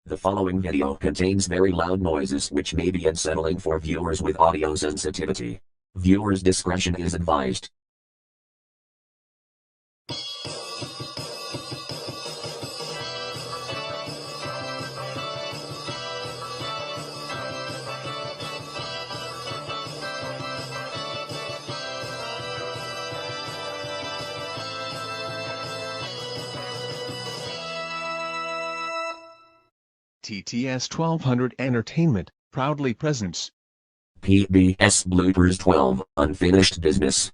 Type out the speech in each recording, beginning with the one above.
The following video contains very loud noises which may be unsettling for viewers with audio sensitivity. Viewers' discretion is advised. TTS 1200 Entertainment proudly presents PBS Bloopers 12, Unfinished Business.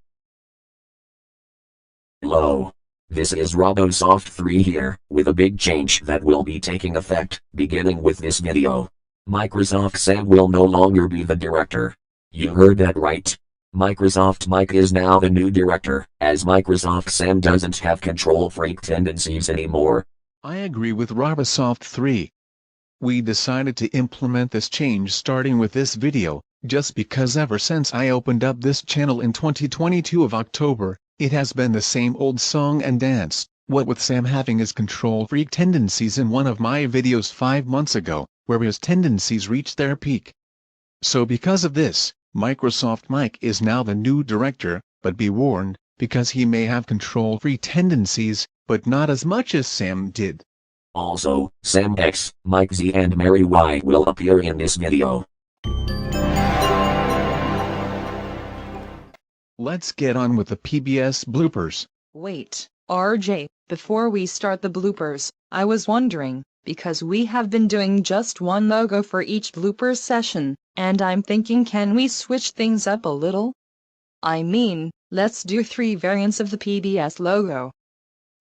Hello. This is RoboSoft 3 here, with a big change that will be taking effect, beginning with this video. Microsoft Sam will no longer be the director. You heard that right. Microsoft Mike is now the new director, as Microsoft Sam doesn't have control freak tendencies anymore. I agree with RoboSoft 3. We decided to implement this change starting with this video, just because ever since I opened up this channel in 2022 of October, it has been the same old song and dance, what with Sam having his control freak tendencies in one of my videos 5 months ago, where his tendencies reached their peak. So because of this, Microsoft Mike is now the new director, but be warned, because he may have control freak tendencies, but not as much as Sam did. Also, Sam X, Mike Z and Mary Y will appear in this video. Let's get on with the PBS bloopers. Wait, RJ, before we start the bloopers, I was wondering, because we have been doing just one logo for each bloopers session, and I'm thinking, can we switch things up a little? I mean, let's do 3 variants of the PBS logo.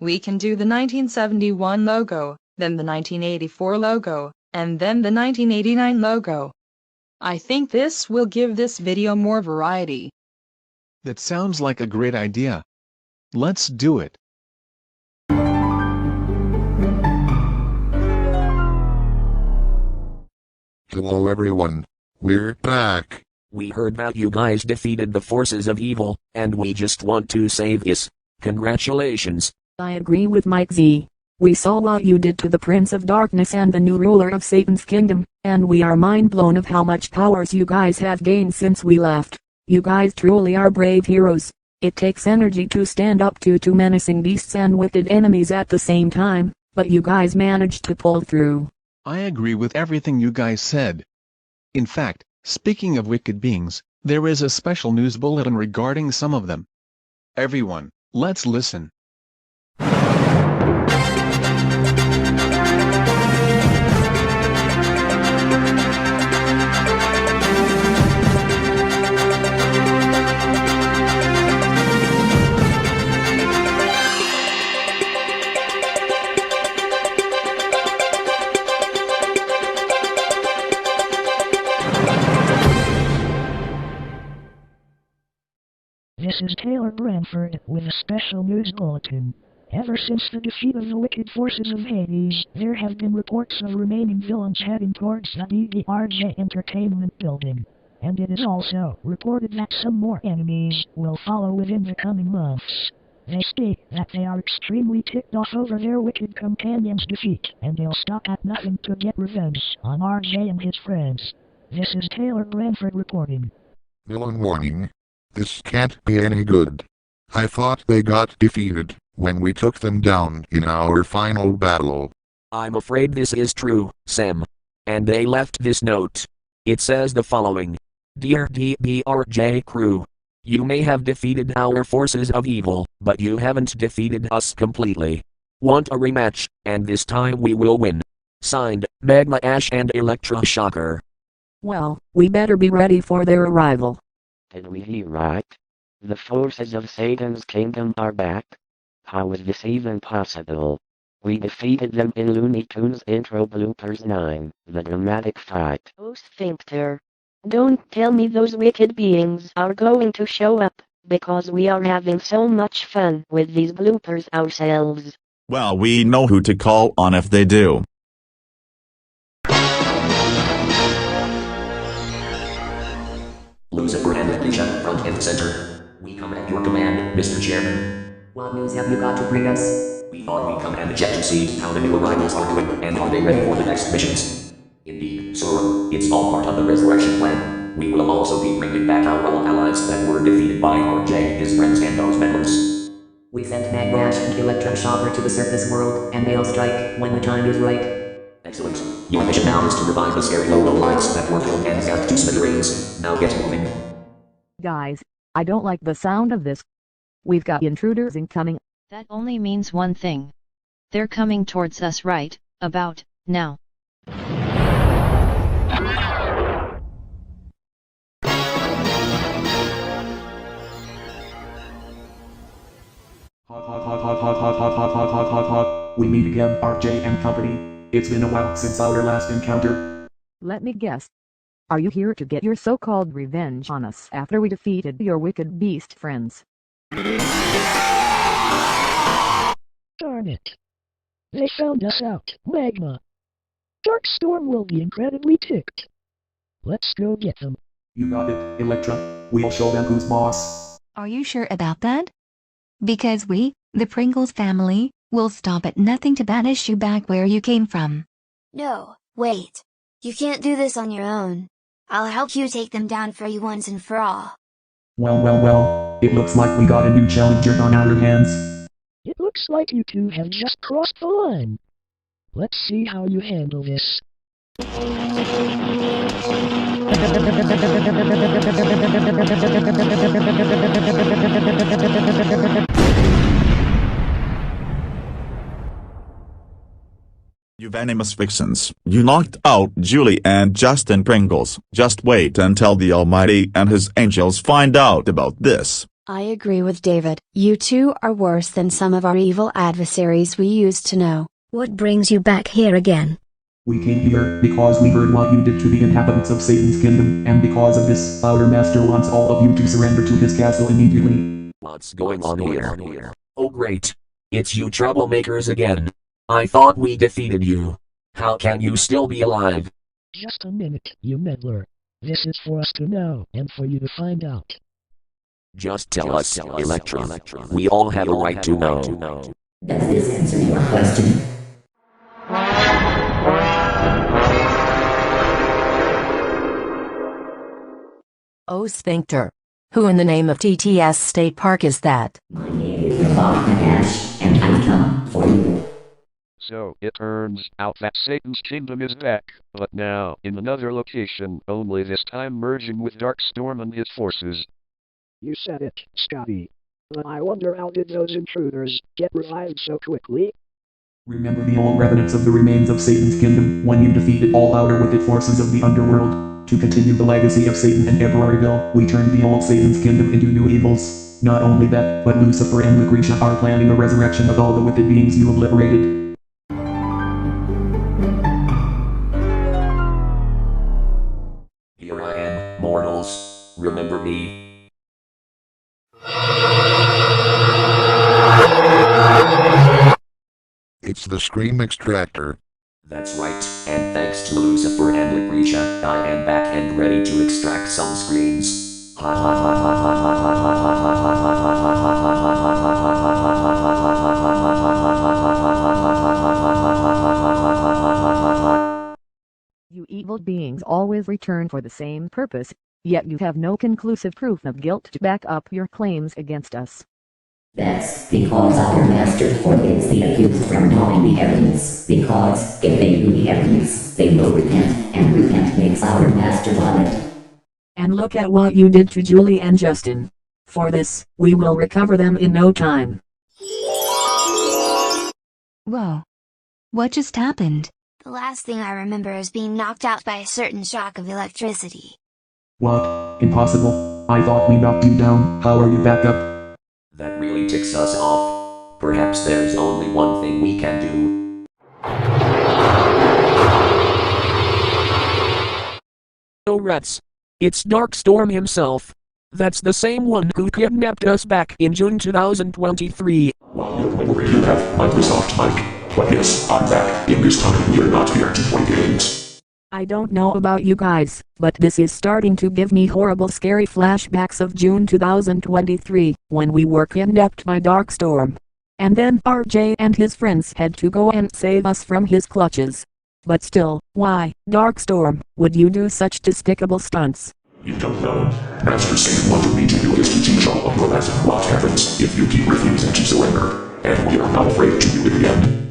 We can do the 1971 logo, then the 1984 logo, and then the 1989 logo. I think this will give this video more variety. That sounds like a great idea. Let's do it. Hello everyone. We're back. We heard that you guys defeated the forces of evil, and we just want to save this. Congratulations. I agree with Mike Z. We saw what you did to the Prince of Darkness and the new ruler of Satan's kingdom, and we are mind blown of how much powers you guys have gained since we left. You guys truly are brave heroes. It takes energy to stand up to 2 menacing beasts and wicked enemies at the same time, but you guys managed to pull through. I agree with everything you guys said. In fact, speaking of wicked beings, there is a special news bulletin regarding some of them. Everyone, let's listen. This is Taylor Branford with a special news bulletin. Ever since the defeat of the wicked forces of Hades, there have been reports of remaining villains heading towards the DDRJ Entertainment building. And it is also reported that some more enemies will follow within the coming months. They state that they are extremely ticked off over their wicked companion's defeat, and they'll stop at nothing to get revenge on RJ and his friends. This is Taylor Branford reporting. Villain warning. This can't be any good. I thought they got defeated when we took them down in our final battle. I'm afraid this is true, Sam. And they left this note. It says the following. Dear DBRJ crew. You may have defeated our forces of evil, but you haven't defeated us completely. Want a rematch, and this time we will win. Signed, Magma Ash and Electroshocker. Well, we better be ready for their arrival. Did we hear right? The forces of Satan's kingdom are back? How is this even possible? We defeated them in Looney Tunes Intro Bloopers 9, the dramatic fight. Oh Sphincter. Don't tell me those wicked beings are going to show up, because we are having so much fun with these bloopers ourselves. Well, we know who to call on if they do. Lucifer and Nisha, front and center. We come at your command, Mr. Chairman. What news have you got to bring us? We thought we'd come and check to see how the new arrivals are doing, and are they ready for the next missions. Indeed, sir, it's all part of the resurrection plan. We will also be bringing back our old allies that were defeated by RJ, his friends, and those members. We sent Magrash and Electroshocker to the surface world, and they'll strike when the time is right. Excellent. Your mission now is to revive the scary logo lights that were killed and got to smithereens. Now get moving. Guys, I don't like the sound of this. We've got intruders incoming. That only means one thing. They're coming towards us right about now. We meet again, RJ and company. It's been a while since our last encounter. Let me guess. Are you here to get your so-called revenge on us after we defeated your wicked beast friends? Darn it. They found us out, Magma. Darkstorm will be incredibly ticked. Let's go get them. You got it, Electra. We'll show them who's boss. Are you sure about that? Because we, the Pringles family, will stop at nothing to banish you back where you came from. No, wait. You can't do this on your own. I'll help you take them down for you once and for all. Well, it looks like we got a new challenger on our hands. It looks like you two have just crossed the line. Let's see how you handle this. You venomous vixens, you knocked out Julie and Justin Pringles. Just wait until the Almighty and his angels find out about this. I agree with David. You two are worse than some of our evil adversaries we used to know. What brings you back here again? We came here because we heard what you did to the inhabitants of Satan's kingdom, and because of this, our master wants all of you to surrender to his castle immediately. What's going on here? Oh great. It's you troublemakers again. I thought we defeated you. How can you still be alive? Just a minute, you meddler. This is for us to know, and for you to find out. Just tell us, Electra. We all have a right to know. Does this answer your question? Oh Sphincter. Who in the name of TTS State Park is that? My name is Ash, and I come for you. So, it turns out that Satan's kingdom is back, but now, in another location, only this time merging with Darkstorm and his forces. You said it, Scotty. But I wonder how did those intruders get revived so quickly? Remember the old revenants of the remains of Satan's kingdom, when you defeated all outer wicked forces of the underworld? To continue the legacy of Satan and Emperoryville, we turned the old Satan's kingdom into new evils. Not only that, but Lucifer and Lucretia are planning a resurrection of all the wicked beings you have liberated. Here I am, mortals. Remember me? It's the Scream Extractor. That's right, and thanks to Lucifer and Lucretia, I am back and ready to extract some screams. You evil beings always return for the same purpose, yet you have no conclusive proof of guilt to back up your claims against us. That's because our master forbids the accused from knowing the evidence, because if they knew the evidence, they will repent, and repent makes our master love it. And look at what you did to Julie and Justin. For this, we will recover them in no time. Whoa. What just happened? The last thing I remember is being knocked out by a certain shock of electricity. What? Impossible. I thought we knocked you down. How are you back up? That really ticks us off. Perhaps there's only one thing we can do. Oh rats. It's Darkstorm himself. That's the same one who kidnapped us back in June 2023. Well, you have Microsoft Mike. But yes, I'm back. In this time, you're not here to play games. I don't know about you guys, but this is starting to give me horrible scary flashbacks of June 2023, when we were kidnapped by Darkstorm. And then RJ and his friends had to go and save us from his clutches. But still, why, Darkstorm, would you do such despicable stunts? You don't know. Master Satan wanted me to do is to teach all of your lesson what happens if you keep refusing to surrender. And we are not afraid to do it again.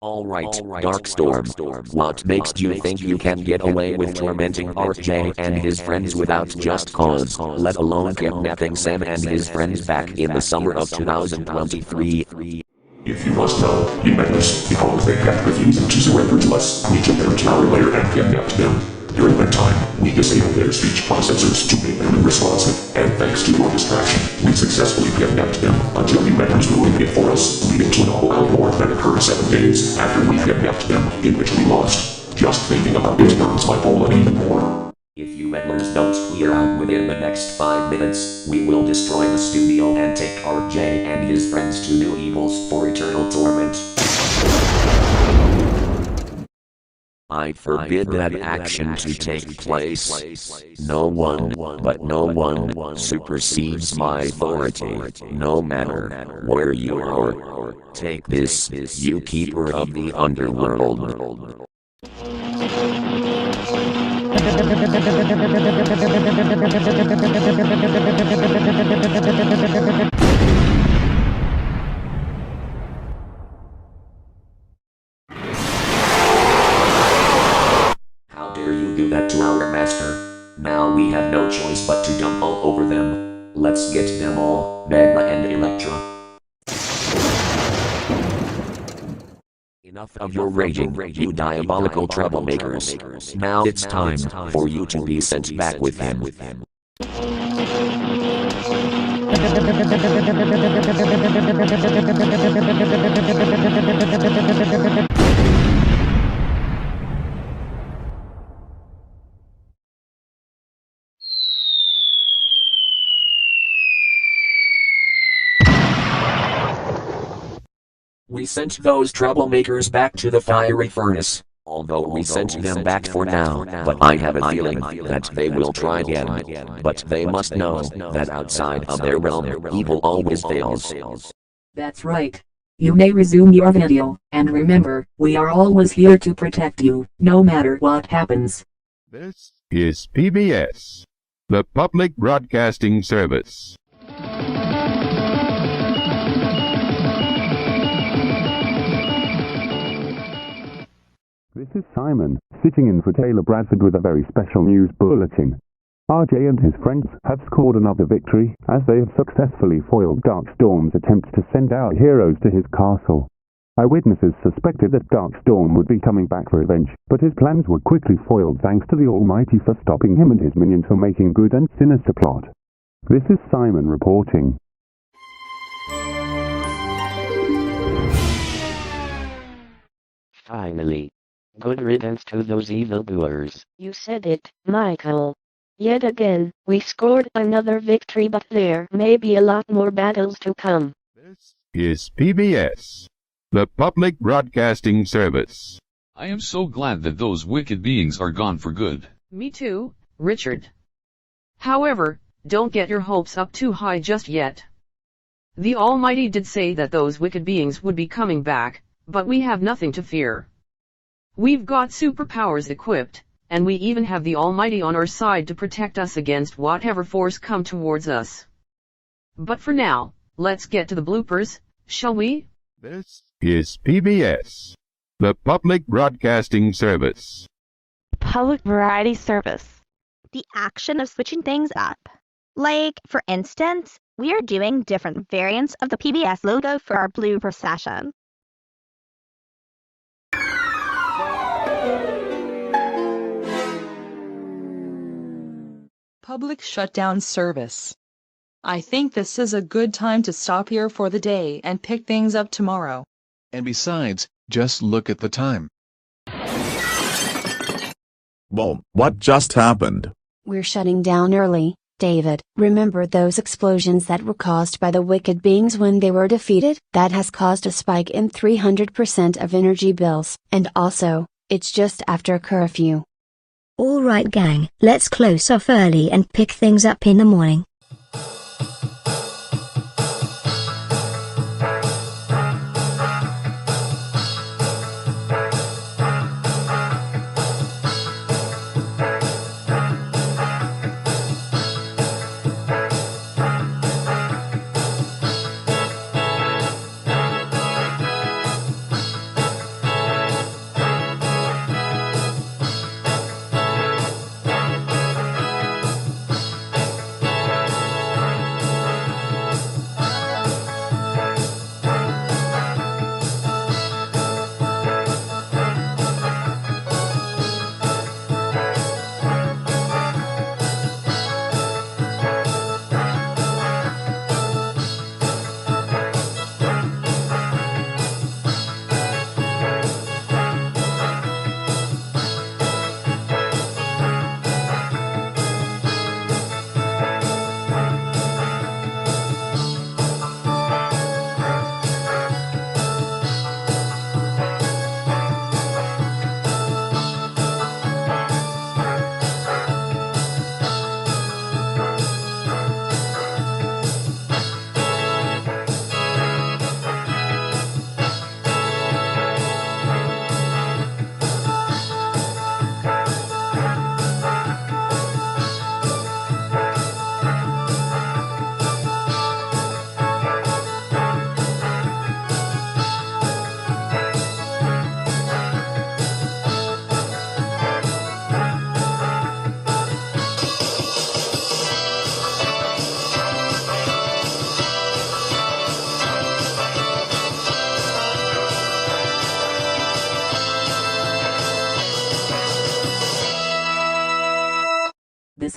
Alright, Darkstorm, what makes you think you can get away with tormenting RJ and his friends without just cause, let alone kidnapping Sam and his friends back in the summer of 2023? If you must know, you members, because they kept refusing to surrender to us, we took their tower layer and kidnapped them. During that time, we disabled their speech processors to make them unresponsive, and thanks to your distraction, we successfully kidnapped them until you members ruined it for us, leading to an all-out war that occurred 7 days after we kidnapped them, in which we lost. Just thinking about this burns my blood even more. If you members don't clear out within the next 5 minutes, we will destroy the studio and take RJ and his friends to new evils for eternal torment. I forbid that action to take place. No one, but no one, supersedes my authority, no matter where you are. Take this, you keeper of the underworld. How dare you do that to our master? Now we have no choice but to jump all over them. Let's get them all, Magma and Electra. Enough of your raging, you diabolical troublemakers. Now it's time for you to be sent back with him. We sent those troublemakers back to the fiery furnace, although we sent them back for now, but I have a feeling that they will try again. But they must know that outside of their realm, evil always fails. That's right. You may resume your video, and remember, we are always here to protect you, no matter what happens. This is PBS, the Public Broadcasting Service. This is Simon, sitting in for Taylor Bradford with a very special news bulletin. RJ and his friends have scored another victory, as they have successfully foiled Darkstorm's attempts to send our heroes to his castle. Eyewitnesses suspected that Darkstorm would be coming back for revenge, but his plans were quickly foiled thanks to the Almighty for stopping him and his minions from making good and sinister plot. This is Simon reporting. Finally. Good riddance to those evil doers. You said it, Michael. Yet again, we scored another victory, but there may be a lot more battles to come. This is PBS, the Public Broadcasting Service. I am so glad that those wicked beings are gone for good. Me too, Richard. However, don't get your hopes up too high just yet. The Almighty did say that those wicked beings would be coming back, but we have nothing to fear. We've got superpowers equipped, and we even have the Almighty on our side to protect us against whatever force come towards us. But for now, let's get to the bloopers, shall we? This is PBS, the Public Broadcasting Service. Public Variety Service. The action of switching things up. Like, for instance, we are doing different variants of the PBS logo for our blooper session. Public shutdown service. I think this is a good time to stop here for the day and pick things up tomorrow. And besides, just look at the time. Whoa, what just happened? We're shutting down early, David. Remember those explosions that were caused by the wicked beings when they were defeated? That has caused a spike in 300% of energy bills. And also, it's just after curfew. Alright gang, let's close off early and pick things up in the morning.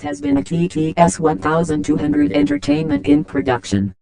has been a TTS 1200 entertainment in production.